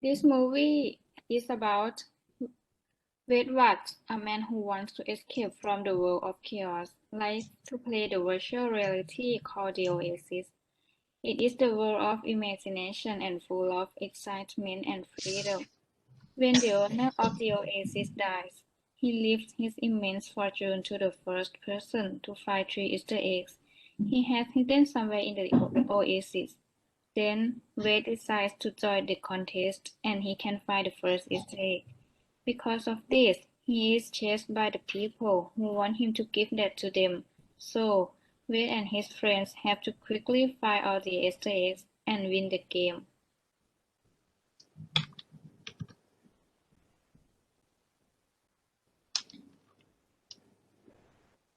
This movie is about Vedwat, a man who wants to escape from the world of chaos, likes to play the virtual reality called the Oasis. It is the world of imagination and full of excitement and freedom. When the owner of the oasis dies, he leaves his immense fortune to the first person to find three Easter eggs he has hidden somewhere in the oasis. Then Wade decides to join the contest and he can find the first Easter egg. Because of this, he is chased by the people who want him to give that to them. So, Wade and his friends have to quickly find all the Easter eggs and win the game.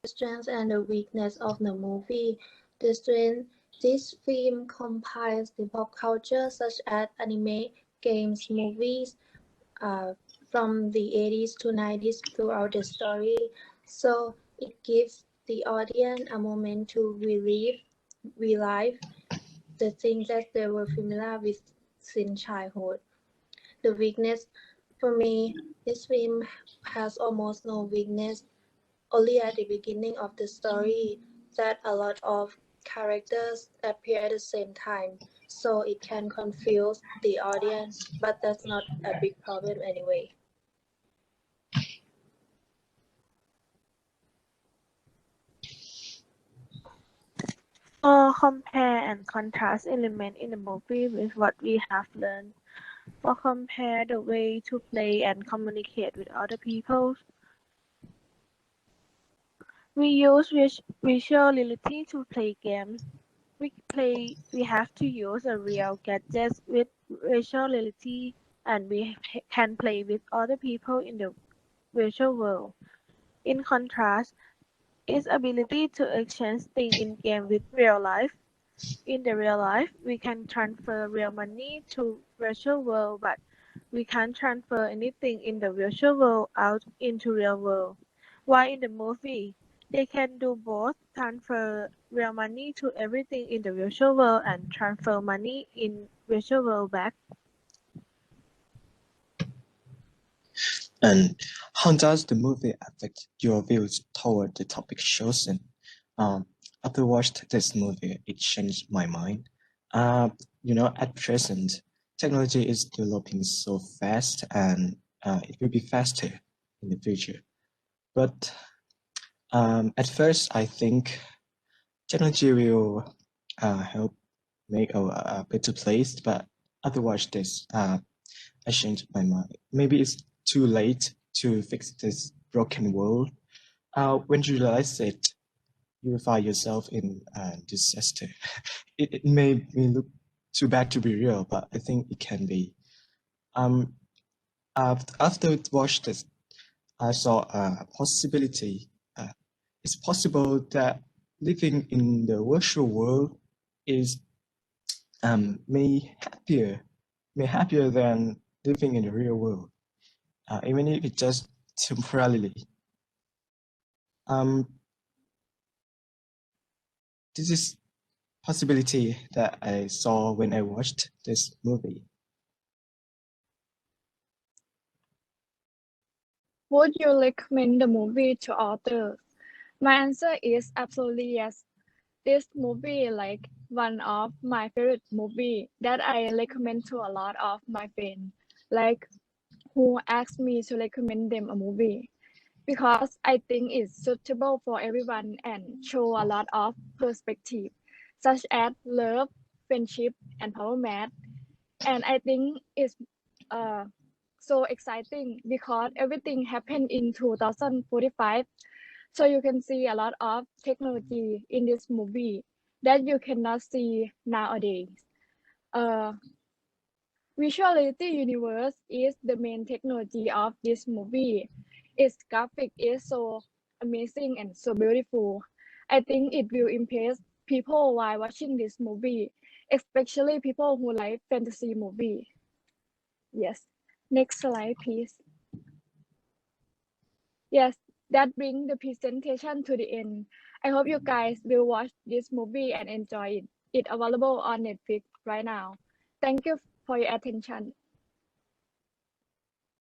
The strength and the weakness of the movie. The strength: this film combines the pop culture such as anime, games, movies, from the 80s to 90s throughout the story. So it gives the audience a moment to relive the things that they were familiar with since childhood. The weakness: for me, this film has almost no weakness. Only at the beginning of the story that a lot of characters appear at the same time, so it can confuse the audience, but that's not a big problem anyway. Or compare and contrast elements in the movie with what we have learned. Or compare the way to play and communicate with other people. We use visual reality to play games. We have to use a real gadgets with virtual reality, and we can play with other people in the virtual world. In contrast, its ability to exchange things in game with real life. In the real life, we can transfer real money to virtual world, but we can't transfer anything in the virtual world out into real world. While in the movie, they can do both, transfer real money to everything in the virtual world and transfer money in virtual world back. And how does the movie affect your views toward the topic chosen? After watched this movie, it changed my mind. At present, technology is developing so fast, and it will be faster in the future. But at first, I think technology will help make a better place. But after watch this, I changed my mind. Maybe it's too late to fix this broken world. When you realize it, you will find yourself in a disaster. It may look too bad to be real, but I think it can be. After watched this, I saw a possibility. It's possible that living in the virtual world is may happier than living in the real world, even if it's just temporarily. This is possibility that I saw when I watched this movie. Would you recommend the movie to others? My answer is absolutely yes. This movie like one of my favorite movie that I recommend to a lot of my friends, like who ask me to recommend them a movie, because I think it's suitable for everyone and show a lot of perspective, such as love, friendship, and power math. And I think it's so exciting because everything happened in 2045. So you can see a lot of technology in this movie that you cannot see nowadays. Visuality universe is the main technology of this movie. Its graphic is so amazing and so beautiful. I think it will impress people while watching this movie, especially people who like fantasy movie. Yes. Next slide, please. Yes, that brings the presentation to the end. I hope you guys will watch this movie and enjoy it. It's available on Netflix right now. Thank you for your attention.